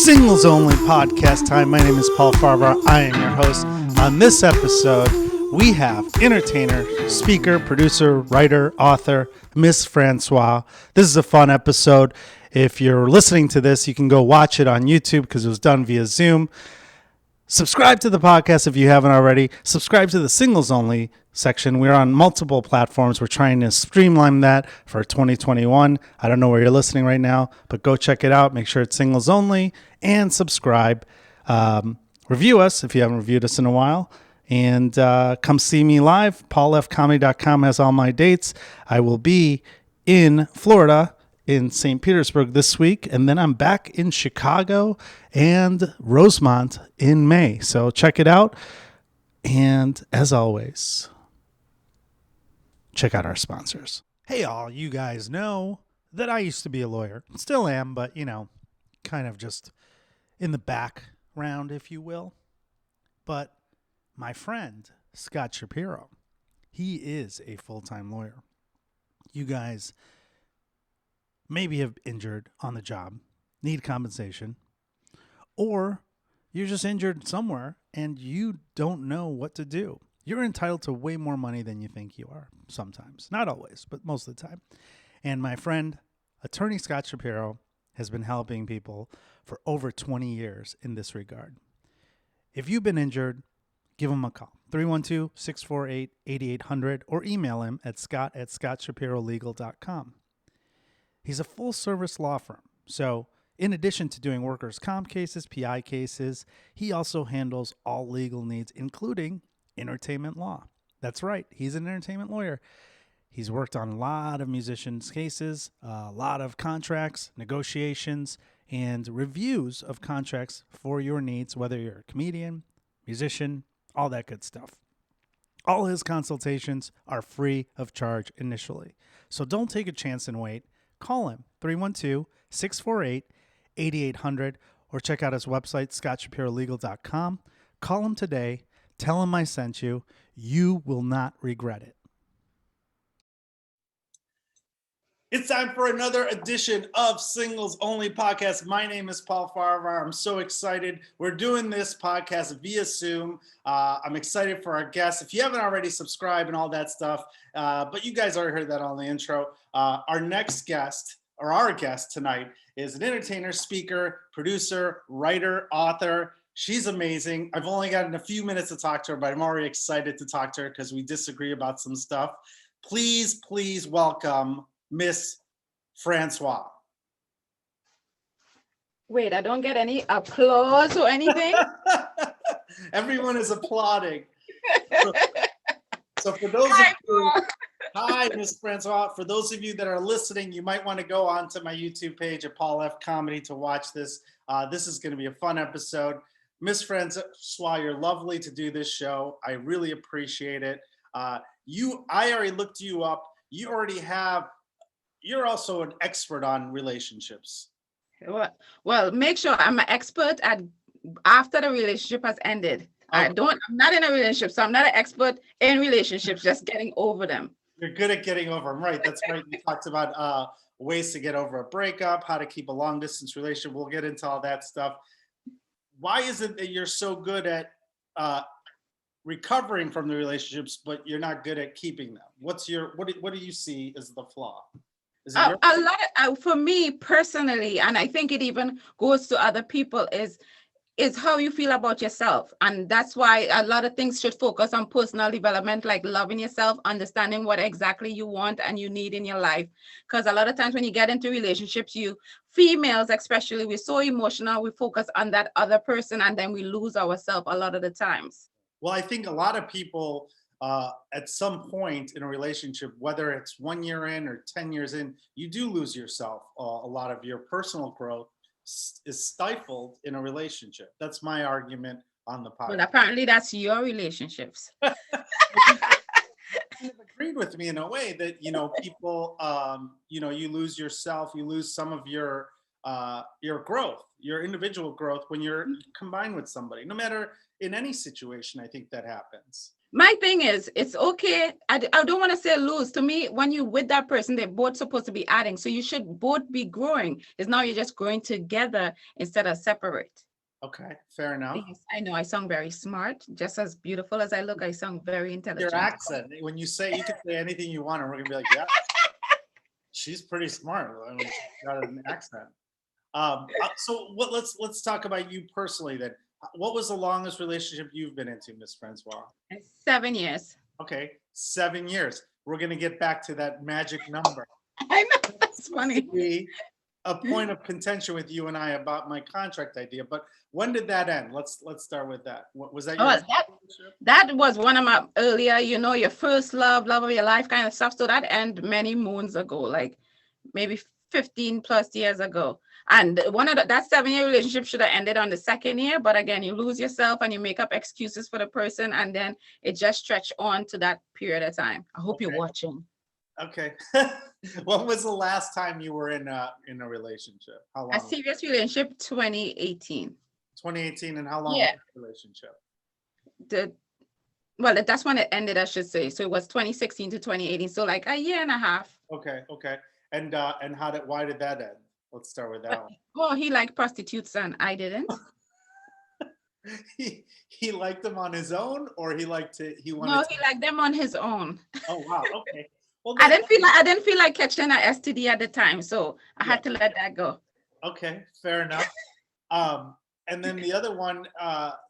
Singles Only podcast time. My name is Paul Farahvar. I am your host. On this episode, we have entertainer, speaker, producer, writer, author, Mss Francois. This is a fun episode. If you're listening to this, you can go watch it on YouTube because it was done via Zoom. Subscribe to the podcast if you haven't already. Subscribe to the Singles Only section. We're on multiple platforms. We're trying to streamline that for 2021. I don't know where you're listening right now, but go check it out. Make sure it's Singles Only and subscribe. Review us if you haven't reviewed us in a while. And come see me live. paulfcomedy.com has all my dates. I will be in Florida in St. Petersburg this week, and then I'm back in Chicago and Rosemont in May. So check it out. And as always, check out our sponsors. Hey, all, you guys know that I used to be a lawyer. Still am, but, kind of just in the background, if you will. But my friend, Scott Shapiro, he is a full-time lawyer. You guys maybe have injured on the job, need compensation, or you're just injured somewhere and you don't know what to do. You're entitled to way more money than you think you are sometimes. Not always, but most of the time. And my friend, attorney Scott Shapiro, has been helping people for over 20 years in this regard. If you've been injured, give him a call, 312-648-8800, or email him at scott@scottshapirolegal.com. He's a full-service law firm, so in addition to doing workers' comp cases, PI cases, he also handles all legal needs, including entertainment law. That's right, he's an entertainment lawyer. He's worked on a lot of musicians' cases, a lot of contracts, negotiations, and reviews of contracts for your needs, whether you're a comedian, musician, all that good stuff. All his consultations are free of charge initially, so don't take a chance and wait. Call him, 312-648-8800, or check out his website, scottshapirolegal.com. Call him today. Tell him I sent you. You will not regret it. It's time for another edition of Singles Only Podcast. My name is Paul Farahvar. I'm so excited. We're doing this podcast via Zoom. I'm excited for our guests. If you haven't already subscribed and all that stuff, but you guys already heard that on the intro. Our next guest, or our guest tonight, is an entertainer, speaker, producer, writer, author. She's amazing. I've only gotten a few minutes to talk to her, but I'm already excited to talk to her because we disagree about some stuff. Please welcome Mss Francois. Wait, I don't get any applause or anything? Everyone is applauding. So for those of you, hi, Mss Francois. For those of you that are listening, you might want to go on to my YouTube page at Paul F Comedy to watch this. This is going to be a fun episode. Mss Francois, you're lovely to do this show. I really appreciate it. I already looked you up. You're also an expert on relationships. Well, make sure I'm an expert at after the relationship has ended. Okay. I'm not in a relationship, so I'm not an expert in relationships, just getting over them. You're good at getting over them, right? That's right. You talked about ways to get over a breakup, how to keep a long distance relationship. We'll get into all that stuff. Why is it that you're so good at recovering from the relationships, but you're not good at keeping them? What do you see as the flaw? For me personally, and I think it even goes to other people, is how you feel about yourself. And that's why a lot of things should focus on personal development, like loving yourself, understanding what exactly you want and you need in your life. Because a lot of times when you get into relationships, females especially, we're so emotional, we focus on that other person, and then we lose ourselves a lot of the times. Well, I think a lot of people at some point in a relationship, whether it's 1 year in or 10 years in, you do lose yourself. A lot of your personal growth is stifled in a relationship. That's my argument on the podcast. Well, apparently that's your relationships. Kind of agreed with me in a way that, people, you lose yourself, you lose some of your growth, your individual growth when you're combined with somebody, no matter in any situation. I think that happens. My thing is, it's okay. I don't want to say lose. To me, when you with that person, they're both supposed to be adding. So you should both be growing. It's now you're just growing together instead of separate. Okay, fair enough. Yes, I know I sound very smart. Just as beautiful as I look, I sound very Your intelligent. accent, when you say, you can say anything you want, and we're gonna be like, yeah, she's pretty smart. I mean, she's got an accent. So let's talk about you personally then. What was the longest relationship you've been into, Miss Francois? 7 years. Okay, 7 years. We're gonna get back to that magic number. I know that's funny. Be a point of contention with you and I about my contract idea, but when did that end? Let's start with that. What was that? Oh, Your that was one of my earlier, your first love of your life kind of stuff. So that ended many moons ago, like maybe 15 plus years ago. And that 7 year relationship should have ended on the second year. But again, you lose yourself and you make up excuses for the person. And then it just stretched on to that period of time. I hope you're watching. Okay. When was the last time you were in a relationship? How long? A serious relationship, 2018. 2018, and how long was the relationship? That's when it ended, I should say. So it was 2016 to 2018. So like a year and a half. Okay. And why did that end? Let's start with that one. Oh, he liked prostitutes and I didn't. He liked them on his own, or he liked them on his own. Oh wow, okay. Well, I didn't feel like catching an STD at the time, so I had to let that go. Okay, fair enough. And then the other one,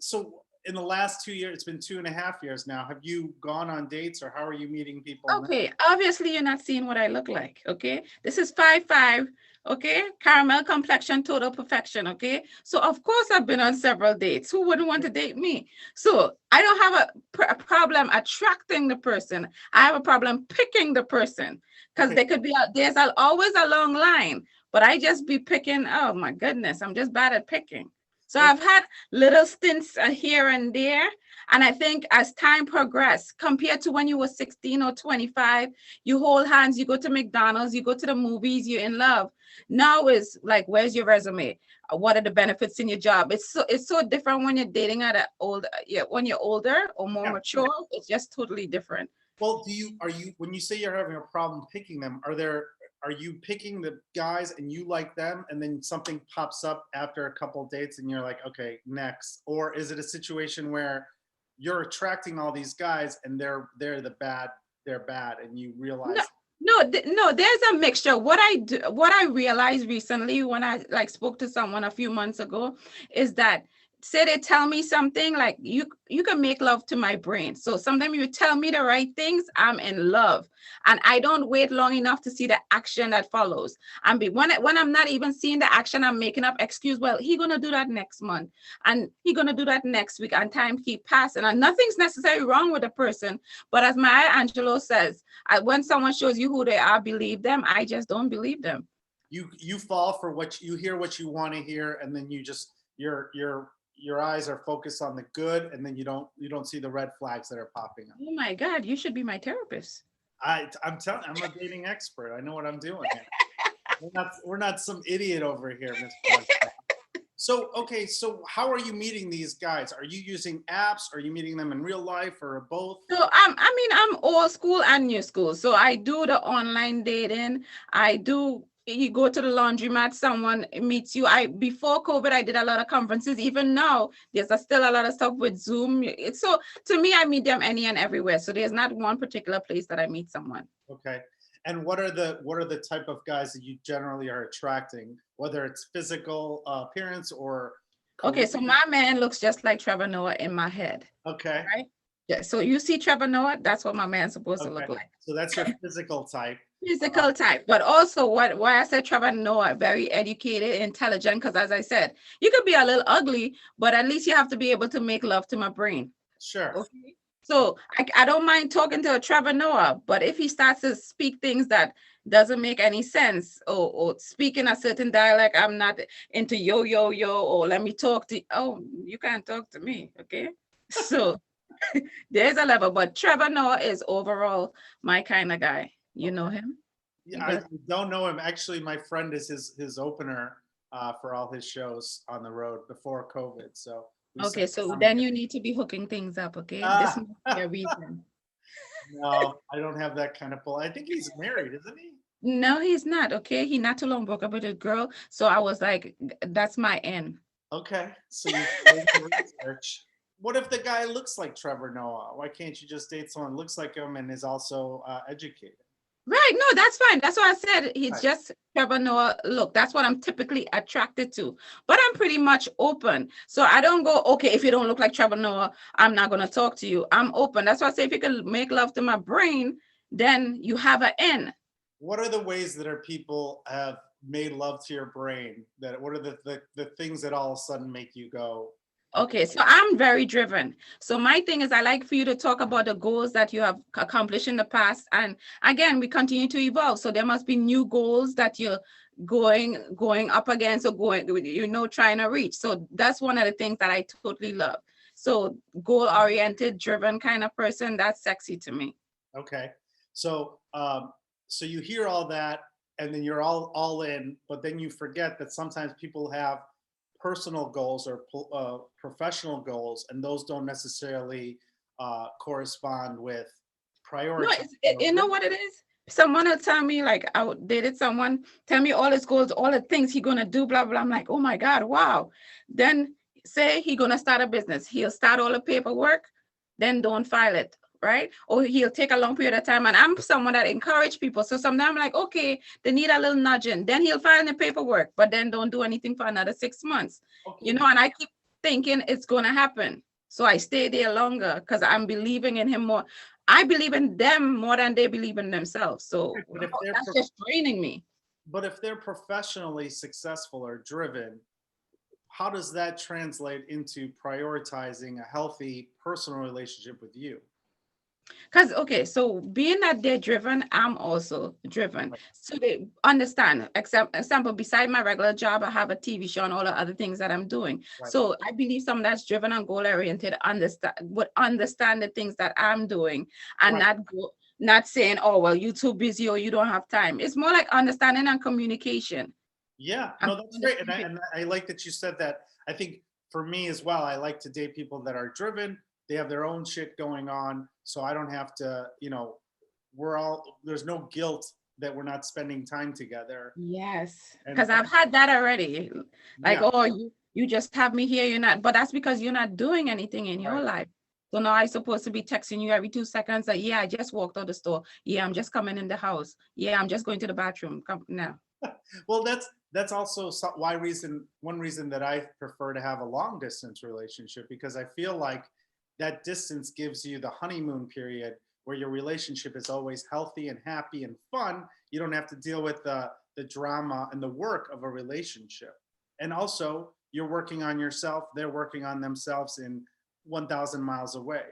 so in the last 2 years, it's been 2.5 years now. Have you gone on dates, or how are you meeting people? Okay, obviously you're not seeing what I look like. Okay, this is 5'5". Okay, caramel complexion, total perfection. Okay, so of course I've been on several dates. Who wouldn't want to date me? So I don't have a problem attracting the person. I have a problem picking the person, because there's always a long line, but I just be picking. Oh my goodness, I'm just bad at picking. So I've had little stints here and there. And I think as time progressed, compared to when you were 16 or 25, you hold hands, you go to McDonald's, you go to the movies, you're in love. Now is like, where's your resume? What are the benefits in your job? It's so different when you're dating when you're older or more mature. It's just totally different. Well, when you say you're having a problem picking them, are you picking the guys and you like them, and then something pops up after a couple of dates and you're like, okay, next? Or is it a situation where you're attracting all these guys and they're bad, and you realize? No, there's a mixture. What I realized recently when I spoke to someone a few months ago is that, say they tell me something like, you can make love to my brain. So sometimes you tell me the right things, I'm in love, and I don't wait long enough to see the action that follows. And when I'm not even seeing the action, I'm making up excuse. Well, he gonna do that next month, and he gonna do that next week, and time keep passing, and nothing's necessarily wrong with the person. But as Maya Angelou says, when someone shows you who they are, believe them. I just don't believe them. You fall for what you hear, what you want to hear, and then you just your eyes are focused on the good, and then you don't see the red flags that are popping up. Oh my God, you should be my therapist. I'm a dating expert. I know what I'm doing here. we're not some idiot over here, Miss. So how are you meeting these guys? Are you using apps? Are you meeting them in real life, or both? So I'm old school and new school. So I do the online dating. You go to the laundromat, someone meets you. Before COVID, I did a lot of conferences. Even now, there's still a lot of stuff with Zoom. So to me, I meet them any and everywhere. So there's not one particular place that I meet someone. Okay. And what are the type of guys that you generally are attracting, whether it's physical appearance or? Okay, so my man looks just like Trevor Noah in my head. Okay. Right? Yeah. So you see Trevor Noah, that's what my man's supposed to look like. So that's your physical type. Physical type, but also why I said Trevor Noah, very educated, intelligent, because as I said, you could be a little ugly, but at least you have to be able to make love to my brain. Sure. Okay. So I don't mind talking to a Trevor Noah, but if he starts to speak things that doesn't make any sense, or speaking a certain dialect, I'm not into yo, or let me talk to you. Oh, you can't talk to me. Okay. So there's a level, but Trevor Noah is overall my kind of guy. You know him? Yeah, I don't know him. Actually, my friend is his opener for all his shows on the road before COVID. So Okay, so then you need to be hooking things up, okay? This must be a reason. No, I don't have that kind of pull. I think he's married, isn't he? No, he's not, okay? He not too long broke up with a girl, so I was like, that's my end. Okay, so you did your research. What if the guy looks like Trevor Noah? Why can't you just date someone who looks like him and is also educated? Right, no, that's fine. That's why I said he's Right. just Trevor Noah. Look, that's what I'm typically attracted to. But I'm pretty much open. So I don't go, okay, if you don't look like Trevor Noah, I'm not gonna talk to you. I'm open. That's why I say if you can make love to my brain, then you have an end. What are the ways that people have made love to your brain? That what are the things that all of a sudden make you go, Okay, so I'm very driven. So my thing is I like for you to talk about the goals that you have accomplished in the past. And again, we continue to evolve. So there must be new goals that you're going up against or trying to reach. So that's one of the things that I totally love. So goal-oriented, driven kind of person, that's sexy to me. okay? So so you hear all that and then you're all in, but then you forget that sometimes people have personal goals or professional goals, and those don't necessarily correspond with No, priority. you know what it is? Someone will tell me, like, I dated someone, tell me all his goals, all the things he gonna do, blah, blah. I'm like, oh my God, wow. Then say he gonna start a business. He'll start all the paperwork, then don't file it, right? Or he'll take a long period of time. And I'm someone that encourage people. So sometimes I'm like, okay, they need a little nudging. Then he'll file the paperwork, but then don't do anything for another 6 months. Okay. And I keep thinking it's gonna happen. So I stay there longer because I'm believing in him more. I believe in them more than they believe in themselves. So But if they're that's just draining me. but if they're professionally successful or driven, how does that translate into prioritizing a healthy personal relationship with you? Because, okay, so being that they're driven, I'm also driven. Right. So they understand, example, beside my regular job, I have a TV show and all the other things that I'm doing. Right. So I believe someone that's driven and goal oriented would understand the things that I'm doing and Right. not saying, oh, well, you're too busy or you don't have time. It's more like understanding and communication. Yeah, And no, that's great. And I like that you said that. I think for me as well, I like to date people that are driven. They have their own shit going on. So I don't have to, there's no guilt that we're not spending time together. Yes, And because I've had that already. Like, yeah, oh, you just have me here, you're not, but that's because you're not doing anything in your right. life. So now I'm supposed to be texting you every 2 seconds that, yeah, I just walked out the store. Yeah, I'm just coming in the house. Yeah, I'm just going to the bathroom. Come now. Well, that's also one reason that I prefer to have a long distance relationship, because I feel like that distance gives you the honeymoon period where your relationship is always healthy and happy and fun. You don't have to deal with the drama and the work of a relationship. And also, you're working on yourself, they're working on themselves in 1,000 miles away.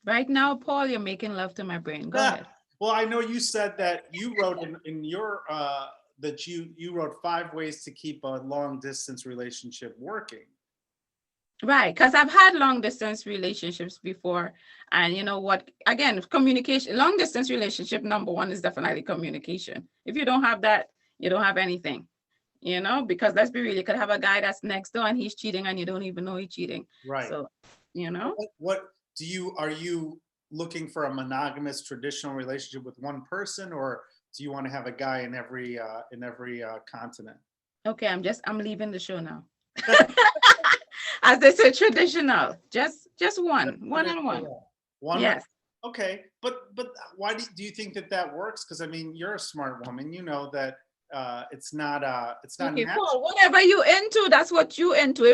Right now, Paul, you're making love to my brain. Go ahead. Well, I know you said that you wrote in your that you wrote 5 ways to keep a long distance relationship working. Right, because I've had long distance relationships before. And you know what? Again, communication, long distance relationship, number one is definitely communication. If you don't have that, you don't have anything, because let's be real, you could have a guy that's next door and he's cheating and you don't even know he's cheating. Right. So, What are you looking for a monogamous traditional relationship with one person, or do you want to have a guy in every continent? Okay, I'm leaving the show now. As they say, traditional, just one on one. One. Yes. Okay, but why do you think that works? Because I mean, you're a smart woman. You know that it's not Okay, natural. cool. Whatever you into, that's what you into.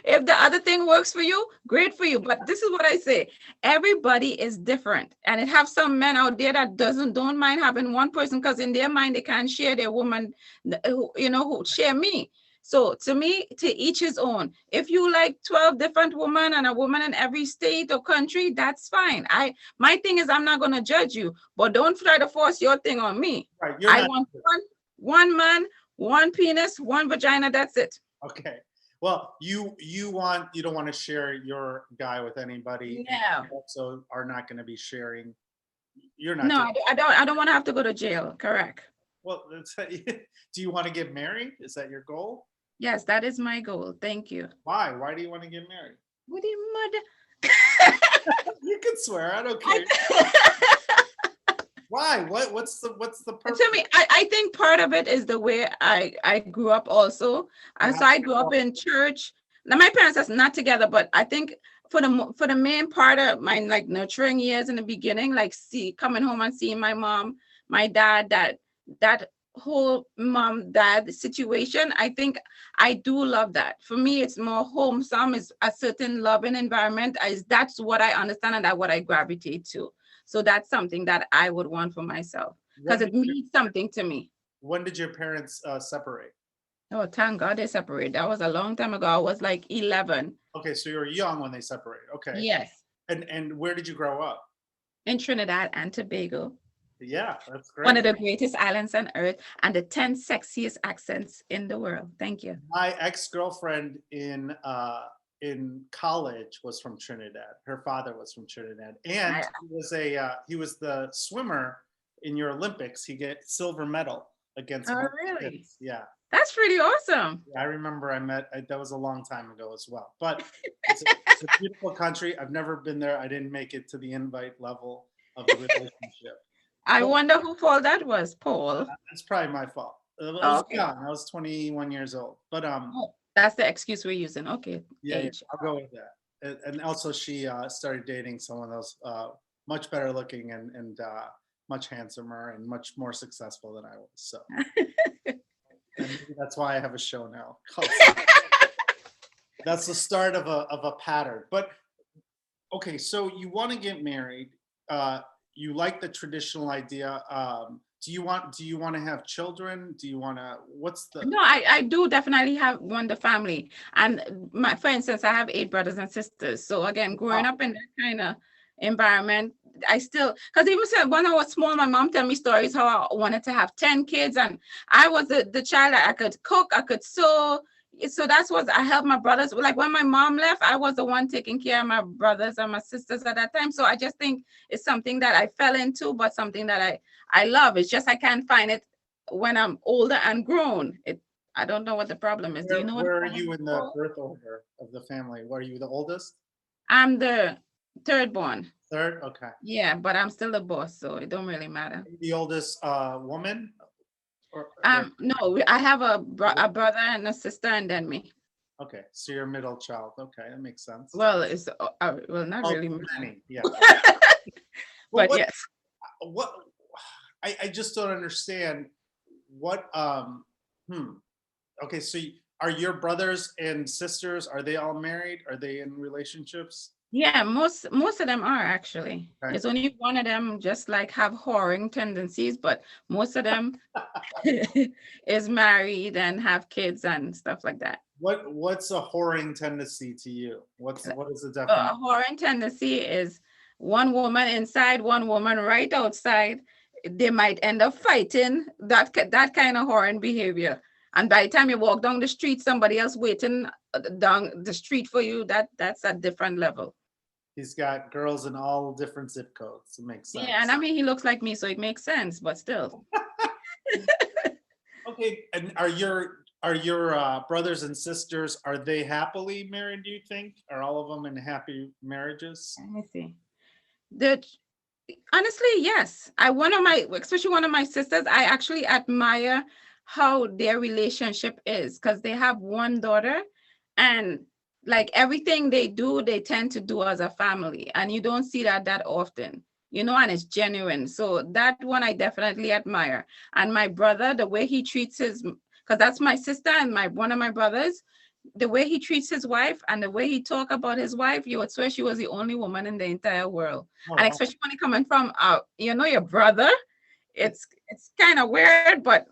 If the other thing works for you, great for you. But this is what I say: everybody is different, and it have some men out there that don't mind having one person because in their mind they can't share their woman, who share me. So to me, to each his own. If you like 12 different women and a woman in every state or country, that's fine. My thing is I'm not gonna judge you, but don't try to force your thing on me. Right, I want one man, one penis, one vagina. That's it. Okay. Well, you don't want to share your guy with anybody. No. And you also are not going to be sharing. You're not. No, I don't want to have to go to jail. Correct. Well, do you want to get married? Is that your goal? Yes, that is my goal. Thank you. Why? Why do you want to get married? What do you mother? You can swear. I don't care. Why? What's the purpose? To me, I think part of it is the way I grew up also. You And have so I to grew grow up up. in church. Now my parents are not together, but I think for the main part of my like nurturing years in the beginning, like coming home and seeing my mom, my dad, that whole mom dad situation, I think I do love that. For me, it's more wholesome, is a certain loving environment. Is that's what I understand and that what I gravitate to. So that's something that I would want for myself because When it did your means something to me. when did your parents separate? Oh, thank God they separated. That was a long time ago. I was like 11. Okay, so you were young when they separated. Okay. Yes, And where did you grow up? in Trinidad and Tobago, Yeah, that's one great. of the greatest islands on earth and the 10 sexiest accents in the world. Thank you. My ex-girlfriend in college was from Trinidad. Her father was from Trinidad, and I, he was the swimmer in your Olympics. He get silver medal against a oh, bunch of really? kids. Yeah, That's pretty awesome. I remember. That was a long time ago as well. But it's a beautiful country. I've never been there. I didn't make it to the invite level of the relationship. I But wonder who fault that was, Paul. it's probably my fault. I Oh, was okay. young. I was 21 years old. But Oh, that's the excuse we're using. Okay, yeah, age. I'll go with that. And also, she started dating someone else, much better looking and much handsomer and much more successful than I was. So, and maybe that's why I have a show now. That's the start of a pattern. But okay, so you want to get married. You like the traditional idea. Do you want to have children? Do you want to? What's the? No, I do definitely have one the family. And my for instance, I have 8 brothers and sisters. So again, growing Wow, up in that kind of environment, I still because even said when I was small, my mom tell me stories how I wanted to have 10 kids, and I was the child that I could cook, I could sew. So that's what I helped my brothers. Like when my mom left, I was the one taking care of my brothers and my sisters at that time. So I just think it's something that I fell into, but something that I love. It's just I can't find it when I'm older and grown. I don't know what the problem is. Do you know what the where are problem you is, in the Paul? birth order of the family? Were you the oldest? I'm the third born. Third? Okay. Yeah, but I'm still the boss, so it don't really matter. The oldest woman? Or No, I have a brother and a sister, and then me. okay, so you're a middle child. Okay, that makes sense. Well, it's well, not Oh, really, many, yeah. Well, but yes. what I just don't understand what okay, so are your brothers and sisters, are they all married? Are they in relationships? Yeah, most of them are actually. Okay. It's only one of them just like have whoring tendencies, but most of them is married and have kids and stuff like that. What's a whoring tendency to you? What is the A definition? whoring tendency is one woman inside, one woman right outside. They might end up fighting. That kind of whoring behavior. And by the time you walk down the street, somebody else waiting down the street for you. That's a different level. He's got girls in all different zip codes. It makes Yeah, and sense. I mean he looks like me, so it makes sense. But still, Okay, and are your brothers and sisters, are they happily married, do you think? Are all of them in happy marriages? let me see. The Honestly, yes. I one of my especially one of my sisters, I actually admire how their relationship is because they have one daughter and like everything they do, they tend to do as a family. And you don't see that often, and it's genuine. So that one I definitely admire. And my brother, the way he treats his because that's my sister and my one of my brothers, the way he treats his wife and the way he talk about his wife, you would swear she was the only woman in the entire world. Oh, And wow. especially when it coming from your brother, it's kind of weird, but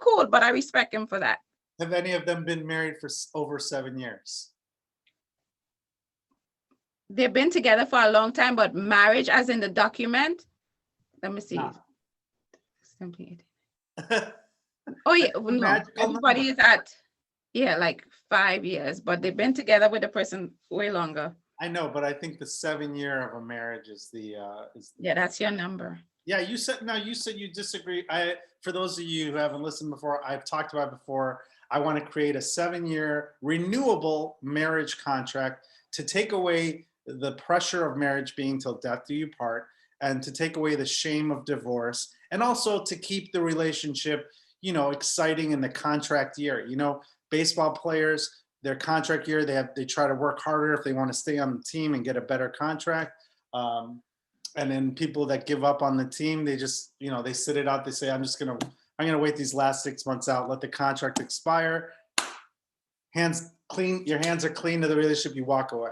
cool. But I respect him for that. Have any of them been married for over 7 years? They've been together for a long time, but marriage, as in the document, let me see. No. Simply, That's oh yeah, a no, magical number. everybody is at like 5 years, but they've been together with the person way longer. I know, but I think the 7 year of a marriage is the Yeah, that's your number. yeah. You said you disagree. For those of you who haven't listened before, I've talked about it before. I want to create a 7-year renewable marriage contract to take away the pressure of marriage being till death do you part, and to take away the shame of divorce, and also to keep the relationship, exciting in the contract year. Baseball players, their contract year, they try to work harder if they want to stay on the team and get a better contract. And then people that give up on the team, they just, they sit it out. They say, I'm going to wait these last 6 months out, let the contract expire. Hands clean. Your hands are clean to the relationship. You walk away.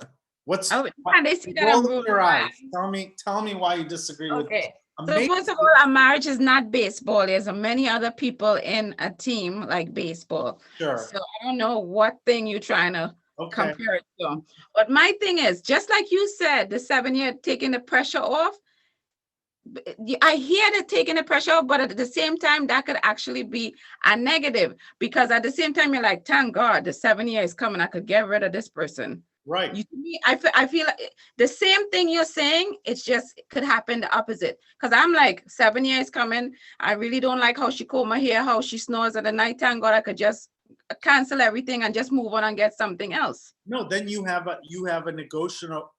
And they see that roll I'm in your eyes. Tell me why you disagree with this. So first of all, a marriage is not baseball. There's many other people in a team like baseball. Sure. So I don't know what thing you're trying to compare it to. But my thing is, just like you said, the 7-year taking the pressure off. I hear that taking the pressure off, but at the same time, that could actually be a negative, because at the same time, you're like, thank God, the 7 years is coming. I could get rid of this person. Right. I feel like the same thing you're saying. It's just, it could happen the opposite. Because I'm like, 7 years coming. I really don't like how she comb my hair, how she snores at the night. Thank God I could just cancel everything and just move on and get something else. No, then you have a negotiable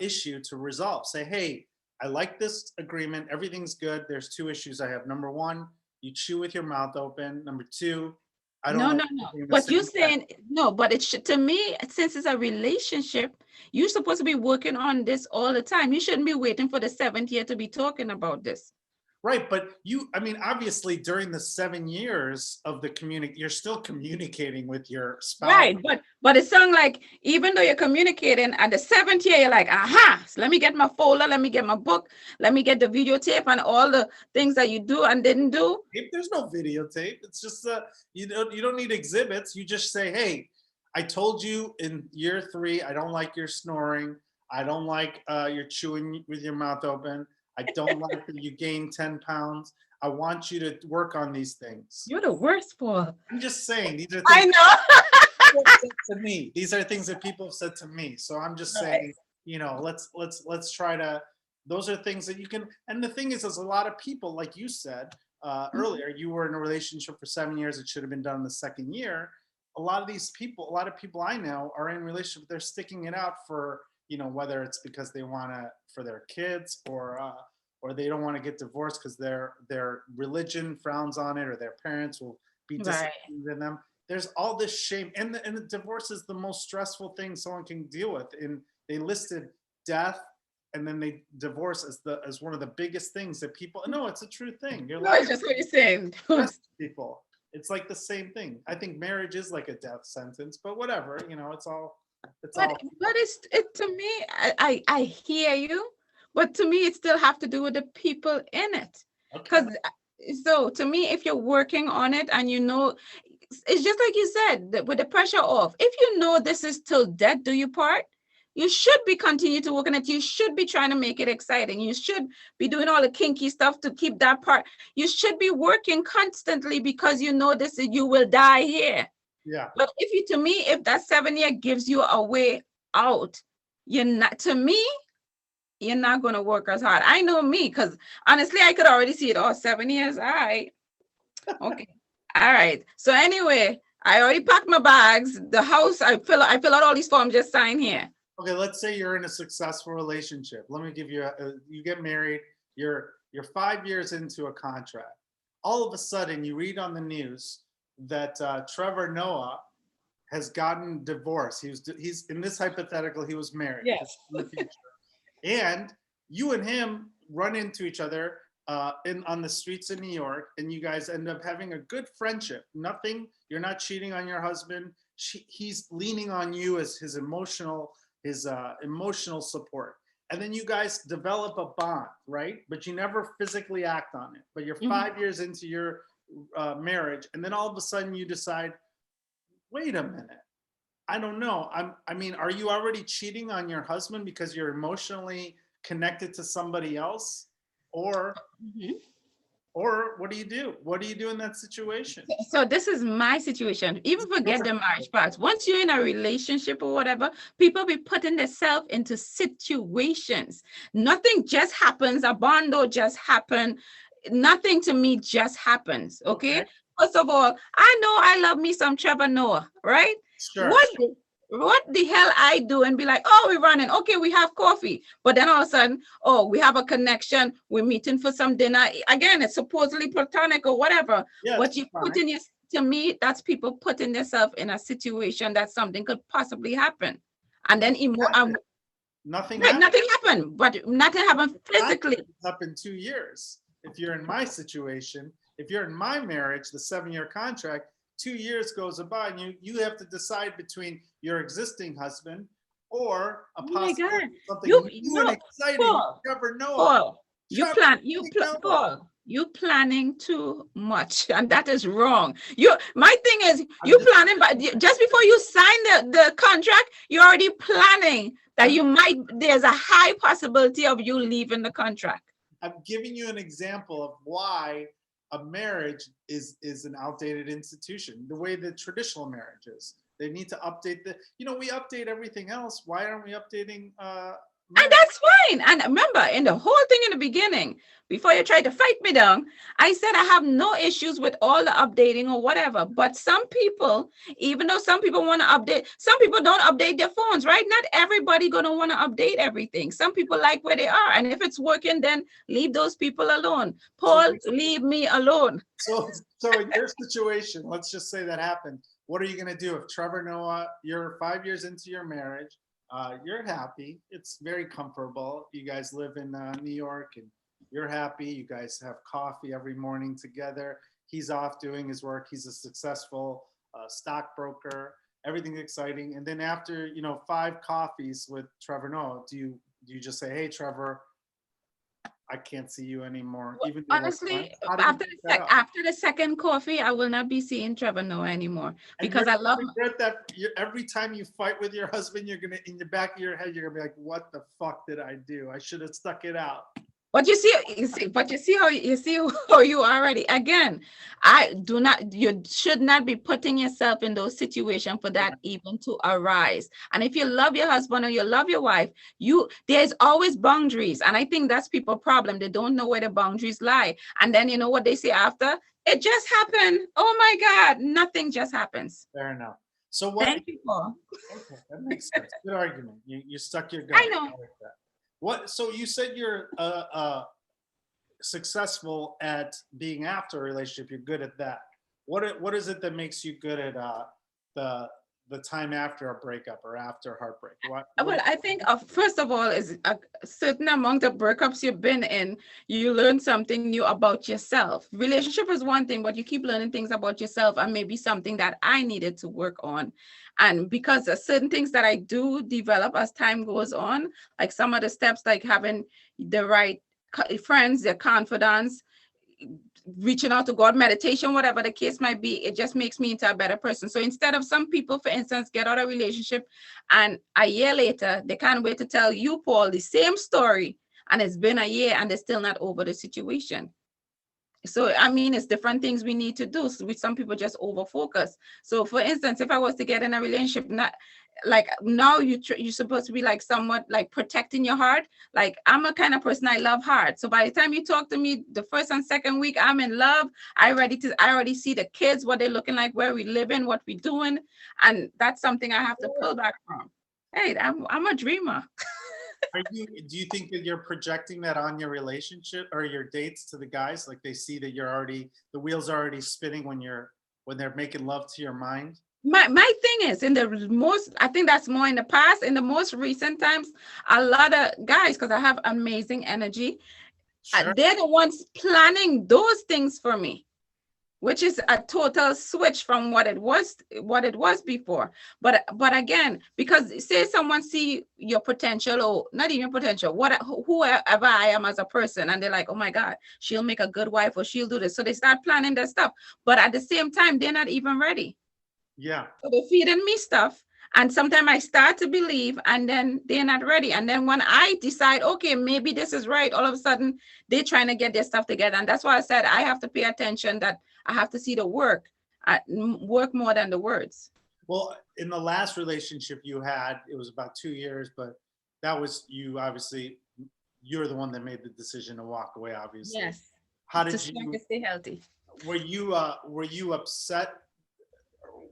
issue to resolve. Say, hey, I like this agreement. Everything's good. There's 2 issues I have. Number 1, you chew with your mouth open. Number 2, I don't. No. But you're saying no, but it should, to me, since it's a relationship, you're supposed to be working on this all the time. You shouldn't be waiting for the 7th year to be talking about this. Right, but obviously during the 7 years of the you're still communicating with your spouse. Right, but it sounds like even though you're communicating, at the 7th year, you're like, aha, so let me get my folder, let me get my book, let me get the videotape and all the things that you do and didn't do. There's no videotape. It's just you don't need exhibits. You just say, hey, I told you in year 3, I don't like your snoring. I don't like your chewing with your mouth open. I don't like that you gained 10 pounds. I want you to work on these things. You're the worst, Paul. I'm just saying, these are things I know. people have said to me. These are things that people have said to me. So I'm just saying, let's try to, those are things that you can, and the thing is, there's a lot of people, like you said earlier, you were in a relationship for 7 years. It should have been done in the 2nd year. A lot of people I know are in relationship. They're sticking it out for, whether it's because they want to, for their kids, or they don't want to get divorced because their religion frowns on it, or their parents will be disappointed in them. There's all this shame, and the divorce is the most stressful thing someone can deal with. And they listed death, and then they divorce as one of the biggest things that people. No, it's a true thing. It's just what you're saying. People, it's like the same thing. I think marriage is like a death sentence, but whatever, it's all. But it to me, I hear you, but to me, it still have to do with the people in it. Because so to me, if you're working on it and it's just like you said, with the pressure off. If you know this is till death do you part, you should be continue to work on it. You should be trying to make it exciting. You should be doing all the kinky stuff to keep that part. You should be working constantly because this you will die here. Yeah. But if that 7 year gives you a way out, you're not going to work as hard. I know me, because honestly, I could already see it. 7 years. All right. Okay. All right. So anyway, I already packed my bags. The house, I fill out all these forms, just sign here. Okay. Let's say you're in a successful relationship. Let me give you you get married. You're 5 years into a contract. All of a sudden you read on the news that Trevor Noah has gotten divorced. He's in this hypothetical, he was married. Yes. In the future. And you and him run into each other on the streets of New York, and you guys end up having a good friendship. You're not cheating on your husband. He's leaning on you as his emotional support. And then you guys develop a bond, right? But you never physically act on it. But you're 5 years into your marriage, and then all of a sudden you decide, wait a minute, I don't know. Are you already cheating on your husband because you're emotionally connected to somebody else? Or what do you do? What do you do in that situation? So this is my situation. Even forget the marriage part. Once you're in a relationship or whatever, people be putting themselves into situations. Nothing just happens. A bond don't just happen. Nothing to me just happens. Okay. first of all, I know I love me some Trevor Noah, right? Sure. What the hell I do and be like, oh, we're running. Okay, we have coffee. But then all of a sudden, oh, we have a connection. We're meeting for some dinner. Again, it's supposedly platonic or whatever. Yeah, But it's you fine. put in your, to me, that's people putting themselves in a situation that something could possibly happen. And then Nothing right, happened. nothing happened, but nothing happened physically. It's up in 2 years. If you're in my situation, if you're in my marriage, the 7-year contract, 2 years goes by, and you have to decide between your existing husband or a Oh my possibility God. of something You new and no, exciting. Paul. Trevor Noah. Paul, Trevor Noah. Paul, you planning too much, and that is wrong. My thing is, I'm you just planning, but just before you sign the contract, you're already planning that there's a high possibility of you leaving the contract. I'm giving you an example of why a marriage is an outdated institution, the way the traditional marriage is. They need to update we update everything else. Why aren't we updating And marriage? that's fine. And remember, in the whole thing in the beginning, before you tried to fight me down, I said I have no issues with all the updating or whatever. But some people, even though some people want to update, some people don't update their phones, right? Not everybody gonna want to update everything. Some people like where they are, and if it's working, then leave those people alone. So, Paul, leave me alone. so in your situation, let's just say that happened. What are you going to do if Trevor Noah, you're 5 years into your marriage, you're happy, it's very comfortable, you guys live in New York, and you're happy, you guys have coffee every morning together, he's off doing his work, he's a successful stockbroker, everything's exciting, and then after 5 coffees with Trevor Noah, do you just say, hey Trevor, I can't see you anymore, even though we're friends? Honestly, How do you break that up? after the second coffee, I will not be seeing Trevor Noah anymore And because you're I gonna love. regret that every time you fight with your husband, you're gonna, in the back of your head, you're gonna be like, "What the fuck did I do? I should have stuck it out." But you see how how you already again. I do not. You should not be putting yourself in those situations for that even to arise. And if you love your husband or you love your wife, there's always boundaries. And I think that's people's problem. They don't know where the boundaries lie. And then you know what they say after? It just happened. Oh my God! Nothing just happens. Fair enough. So what? Thank you, Paul. Okay, that makes sense. Good argument. You stuck your gun. I know. I like that. What? So you said you're successful at being after a relationship. You're good at that. What is it that makes you good at the time after a breakup or after heartbreak? Well, I think first of all is a certain amount of breakups you've been in, you learn something new about yourself. Relationship is one thing, but you keep learning things about yourself, and maybe something that I needed to work on. And because of certain things that I do develop as time goes on, like some of the steps, like having the right friends, the confidence, reaching out to God, meditation, whatever the case might be, it just makes me into a better person. So instead of some people, for instance, get out of a relationship and a year later, they can't wait to tell you, Paul, the same story. And it's been a year and they're still not over the situation. So, I mean, it's different things we need to do. So with some people just over focus. So for instance, if I was to get in a relationship, not like now you're supposed to be like somewhat like protecting your heart. Like I'm a kind of person, I love hard. So by the time you talk to me the first and second week, I'm in love. I already see the kids, what they're looking like, where we living, what we doing. And that's something I have to pull back from. Hey, I'm a dreamer. Do you think that you're projecting that on your relationship or your dates to the guys? Like they see that the wheels are already spinning when they're making love to your mind? My thing is I think that's more in the past. In the most recent times, a lot of guys, because I have amazing energy, Sure. they're the ones planning those things for me, which is a total switch from what it was before. But again, because say someone see your potential, or not even potential, whoever I am as a person, and they're like, oh my God, she'll make a good wife, or she'll do this. So they start planning their stuff. But at the same time, they're not even ready. Yeah. So they're feeding me stuff. And sometimes I start to believe, and then they're not ready. And then when I decide, okay, maybe this is right, all of a sudden they're trying to get their stuff together. And that's why I said I have to pay attention, that I have to see the work more than the words. Well, in the last relationship you had, it was about 2 years, but that was you. Obviously, you're the one that made the decision to walk away. Obviously, Yes. how To did try you? to stay healthy. Were you upset?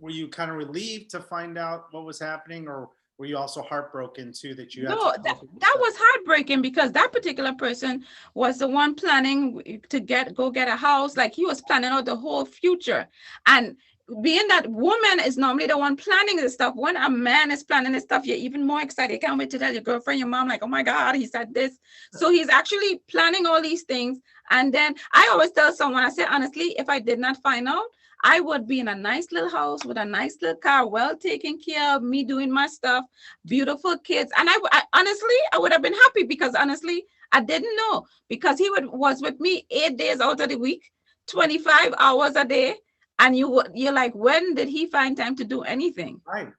Were you kind of relieved to find out what was happening, or were you also heartbroken too that you had to No, that was heartbreaking because that particular person was the one planning to go get a house. Like he was planning out the whole future. And being that woman is normally the one planning this stuff. When a man is planning this stuff, you're even more excited. You can't wait to tell your girlfriend, your mom, like, oh my God, he said this. So he's actually planning all these things. And then I always tell someone, I say, honestly, if I did not find out, I would be in a nice little house with a nice little car, well taken care of, me doing my stuff, beautiful kids. And I honestly, I would have been happy because honestly, I didn't know because was with me 8 days out of the week, 25 hours a day. And you're like, when did he find time to do anything? Right.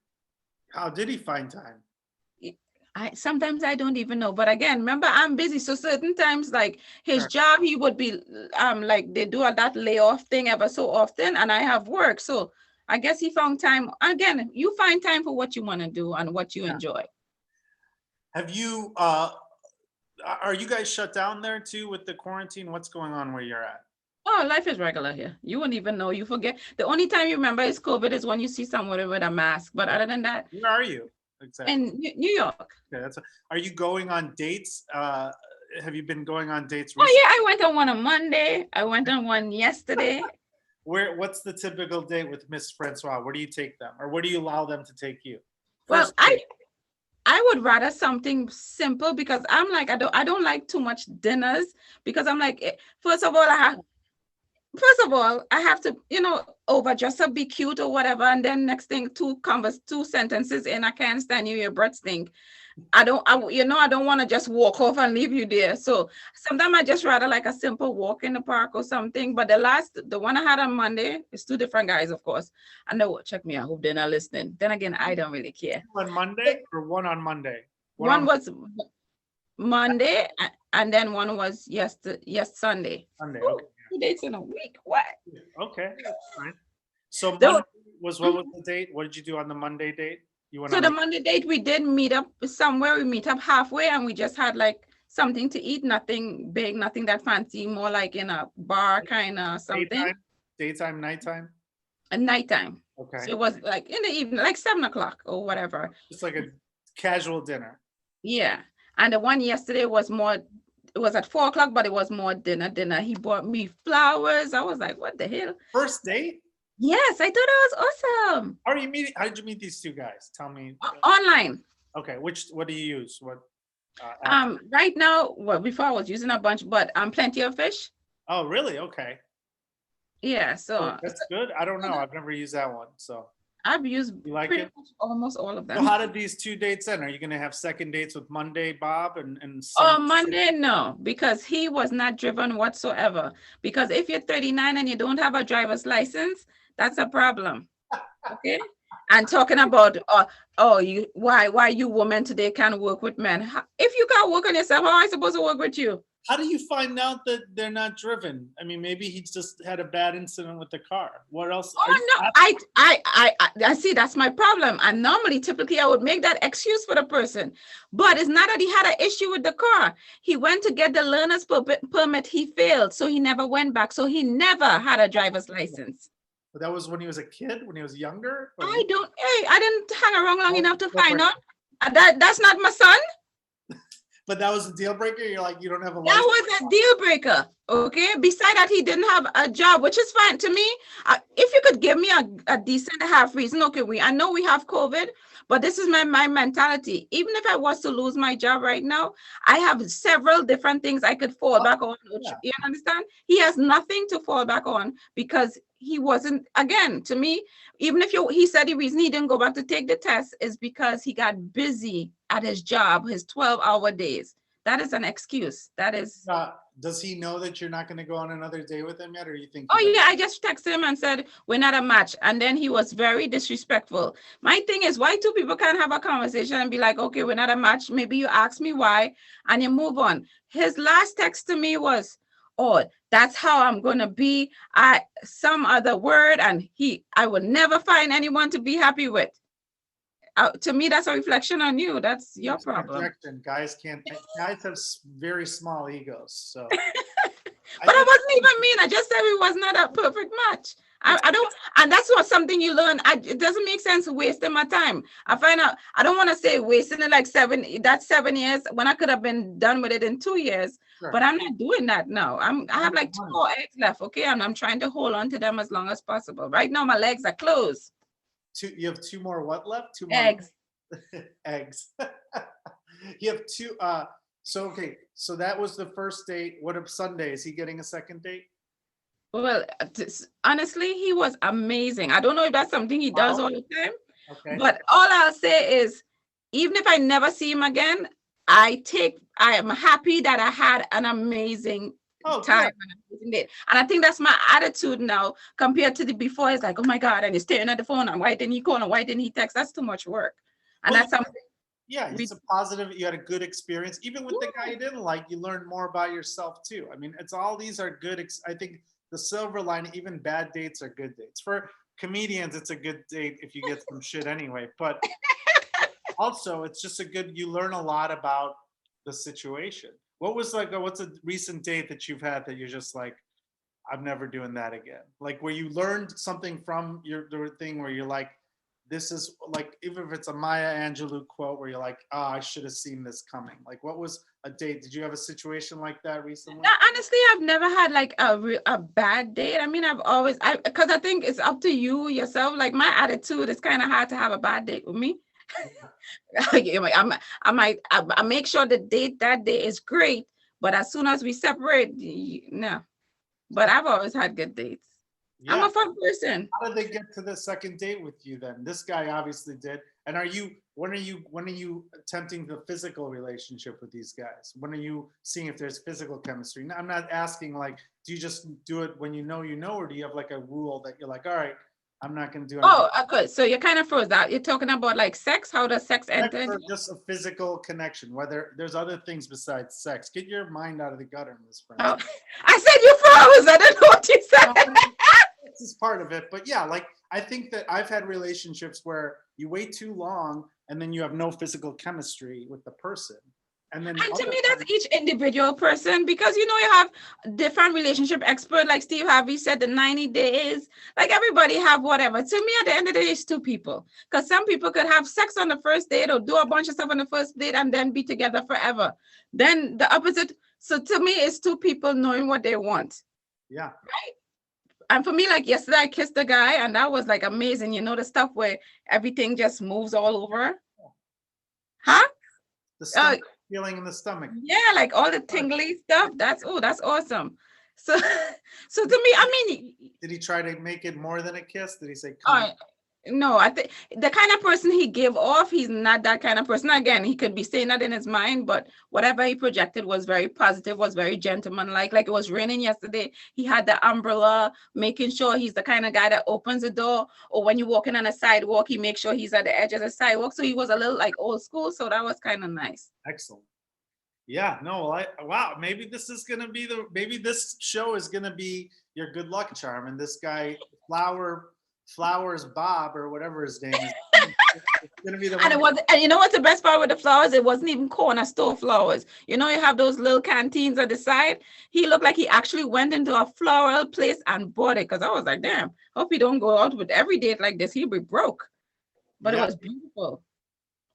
How did he find time? Sometimes I don't even know. But again, remember, I'm busy. So certain times, like his job, he would be like they do that layoff thing ever so often, and I have work. So I guess he found time. Again, you find time for what you want to do and what you enjoy. Have you are you guys shut down there too with the quarantine? What's going on where you're at? Oh, life is regular here. You wouldn't even know. You forget. The only time you remember is COVID is when you see someone with a mask. But other than that, where are you exactly? In New York. Okay, are you going on dates? Have you been going on dates recently? Oh yeah, I went on one on Monday. I went on one yesterday. What's the typical date with Mss Francois? Where do you take them, or where do you allow them to take you? Well, I would rather something simple because I'm like, I don't like too much dinners because I'm like, first of all, I have to, overdress up, be cute or whatever. And then next thing, two sentences in, I can't stand you, your breath stink. I don't want to just walk off and leave you there. So sometimes I just rather like a simple walk in the park or something. But the one I had on Monday, it's two different guys, of course. And they will check me. I hope they're not listening. Then again, I don't really care. On Monday or one on Monday? One was Monday and then one was Sunday. Sunday, Ooh, okay. 2 dates in a week. What? Okay. Right. So Monday what was the date? What did you do on the Monday date? The Monday date, we did meet up somewhere. We meet up halfway and we just had like something to eat, nothing big, nothing that fancy, more like in a bar kind of something. Daytime, nighttime? Nighttime. Okay. So it was like in the evening, like 7:00 or whatever. Just like a casual dinner. Yeah. And the one yesterday was it was at 4:00, but it was more dinner. He bought me flowers. I was like, what the hell? First date? Yes, I thought it was awesome. How did you meet these two guys? Tell me. Online. Okay, what do you use? What? Right now, well, before I was using a bunch, but Plenty of Fish. Oh, really? Okay. Yeah, so that's good. I don't know. I've never used that one, so. I've used pretty much almost all of them. So how did these 2 dates end? Are you gonna have second dates with Monday Bob and Monday? No, because he was not driven whatsoever. Because if you're 39 and you don't have a driver's license, that's a problem. Okay. And talking about why you women today can't work with men. If you can't work on yourself, how am I supposed to work with you? How do you find out that they're not driven? I mean, maybe he just had a bad incident with the car. What else? Oh no, I see, that's my problem. And typically I would make that excuse for the person, but it's not that he had an issue with the car. He went to get the learner's permit. He failed, so he never went back. So he never had a driver's license. But that was when he was a kid, when he was younger? I didn't hang around long enough to find out. That's not my son. But that was a deal breaker? You're like, you don't have a license? That was a deal breaker, okay? Besides that, he didn't have a job, which is fine to me. If you could give me a decent half reason, okay, I know we have COVID, but this is my mentality. Even if I was to lose my job right now, I have several different things I could fall back on. Yeah. You understand? He has nothing to fall back on because he wasn't, again, to me, even if he said the reason he didn't go back to take the test is because he got busy at his job, his 12-hour days. That is an excuse. That is. Does he know that you're not going to go on another day with him yet, or you think? Oh yeah, I just texted him and said we're not a match, and then he was very disrespectful. My thing is, why two people can't have a conversation and be like, okay, we're not a match. Maybe you ask me why, and you move on. His last text to me was, "Oh, that's how I'm gonna be." Some other word, and I would never find anyone to be happy with. To me, that's a reflection on you. That's your problem. Guys have very small egos, so. But I wasn't even mean. I just said we was not a perfect match. I don't, and that's not something you learn. It doesn't make sense wasting my time. I find out, I don't want to say wasting it like 7 years when I could have been done with it in 2 years, Sure. but I'm not doing that now. I have like 2 more eggs left. Okay. And I'm trying to hold on to them as long as possible. Right now, my legs are closed. You have 2 more what left? 2 more Eggs. eggs. You have 2. So, okay. So that was the first date. What of Sunday? Is he getting a second date? Well, honestly, he was amazing. I don't know if that's something he does all the time, but all I'll say is, even if I never see him again, I am happy that I had an amazing time and amazing date. And I think that's my attitude now compared to the before. It's like, oh my God, and he's staring at the phone, and why didn't he call, and why didn't he text? That's too much work. And that's something. Yeah, it's a positive. You had a good experience. Even with the guy you didn't like, you learned more about yourself too. I mean, it's all these are good. I think the silver lining, even bad dates are good dates. For comedians, it's a good date if you get some shit anyway. But also, it's just you learn a lot about the situation. What's a recent date that you've had that you're just like, I'm never doing that again? Like where you learned something from the thing where you're like, this is like, even if it's a Maya Angelou quote where you're like, oh, I should have seen this coming. Like, what was a date? Did you have a situation like that recently? No, honestly, I've never had like a bad date. I mean, because I think it's up to you yourself. Like my attitude, it's kind of hard to have a bad date with me. I make sure the date that day is great, but as soon as we separate, no. But I've always had good dates. Yeah. I'm a fun person. How did they get to the second date with you then? This guy obviously did. And when are you attempting the physical relationship with these guys? When are you seeing if there's physical chemistry? I'm not asking like, do you just do it when you know, or do you have like a rule that you're like, all right, I'm not going to do anything? Oh, okay. So you kind of froze out. You're talking about like sex? How does sex enter? Or just a physical connection, whether there's other things besides sex. Get your mind out of the gutter, Mss Francois. Oh, I said you froze. I didn't know what you said. This is part of it. But yeah, like I think that I've had relationships where you wait too long and then you have no physical chemistry with the person. And to me, that's each individual person, because you have different relationship experts. Like Steve Harvey said, the 90 days, like everybody have whatever. To me, at the end of the day, it's two people. Because some people could have sex on the first date or do a bunch of stuff on the first date and then be together forever. Then the opposite. So to me, it's two people knowing what they want. Yeah. Right? And for me, like yesterday, I kissed a guy and that was like amazing. The stuff where everything just moves all over. Huh? The stuff. Feeling in the stomach. Yeah, like all the tingly stuff. That's awesome. So to me, I mean, did he try to make it more than a kiss? Did he say? No, I think the kind of person he gave off, he's not that kind of person. Again, he could be saying that in his mind, but whatever he projected was very positive, was very gentlemanlike. Like it was raining yesterday. He had the umbrella, making sure he's the kind of guy that opens the door, or when you're walking on a sidewalk, he makes sure he's at the edge of the sidewalk. So he was a little like old school. So that was kind of nice. Excellent. Yeah, no, wow, maybe this is going to be maybe this show is going to be your good luck charm. And this guy, Flowers Bob or whatever his name is. It's gonna be the one. And you know what's the best part with the flowers? It wasn't even corner store flowers. You have those little canteens at the side. He looked like he actually went into a floral place and bought it, because I was like, damn, hope he don't go out with every date like this. He'll be broke. But It was beautiful.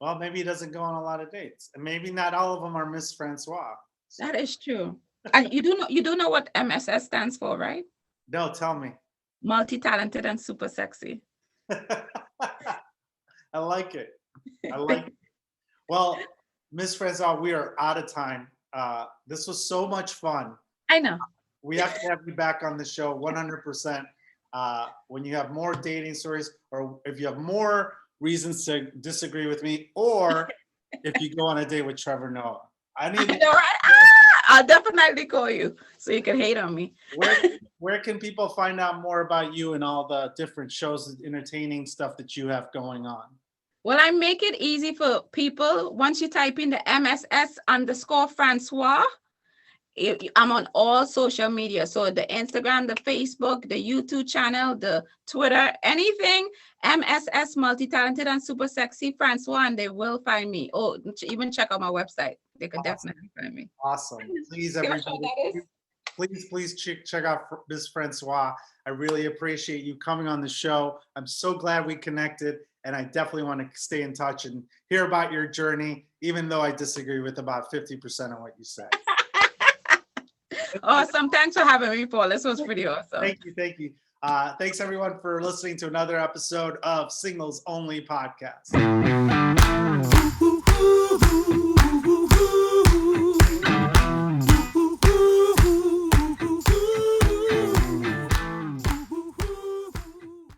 Well, maybe he doesn't go on a lot of dates, and maybe not all of them are Mss Francois. So. That is true. And you do know what MSS stands for, right? No, tell me. Multi-talented and super sexy. I like it. Well, Mss Francois, we are out of time. This was so much fun. I know. We have to have you back on the show 100%. When you have more dating stories, or if you have more reasons to disagree with me, or if you go on a date with Trevor Noah. I know, right? I'll definitely call you so you can hate on me. Where can people find out more about you and all the different shows and entertaining stuff that you have going on? Well, I make it easy for people. Once you type in the MSS_Francois, I'm on all social media. So the Instagram, the Facebook, the YouTube channel, the Twitter, anything, MSS Multi-Talented and Super Sexy Francois, and they will find me. Oh, even check out my website. They could definitely find me. Awesome. Please, everybody. please check out Mss Francois. I really appreciate you coming on the show. I'm so glad we connected, and I definitely want to stay in touch and hear about your journey, even though I disagree with about 50% of what you said. Awesome. Thanks for having me, Paul. This was pretty awesome. Thank you. Thanks everyone for listening to another episode of Singles Only Podcast.